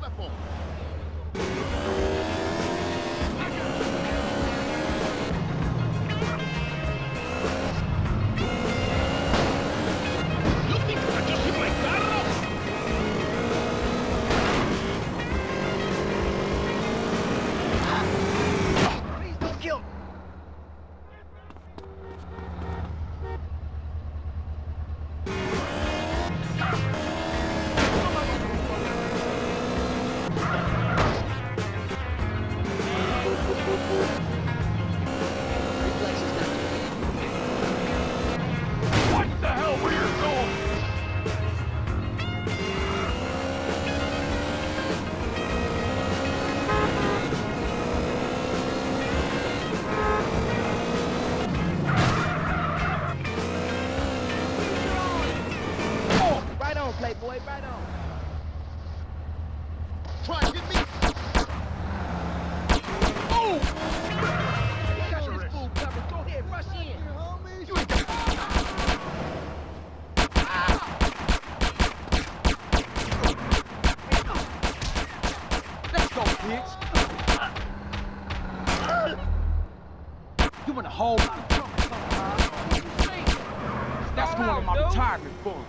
Step on. You think I just hit my carro? Please don't kill me. What the hell were you doing? Oh, right on, Playboy, right on. Try and get me. Oh! You got this fool covered. Go ahead, rush in. You ain't got... Let's go, kids. You in a whole lot of trouble, huh? That's going in my retirement fund.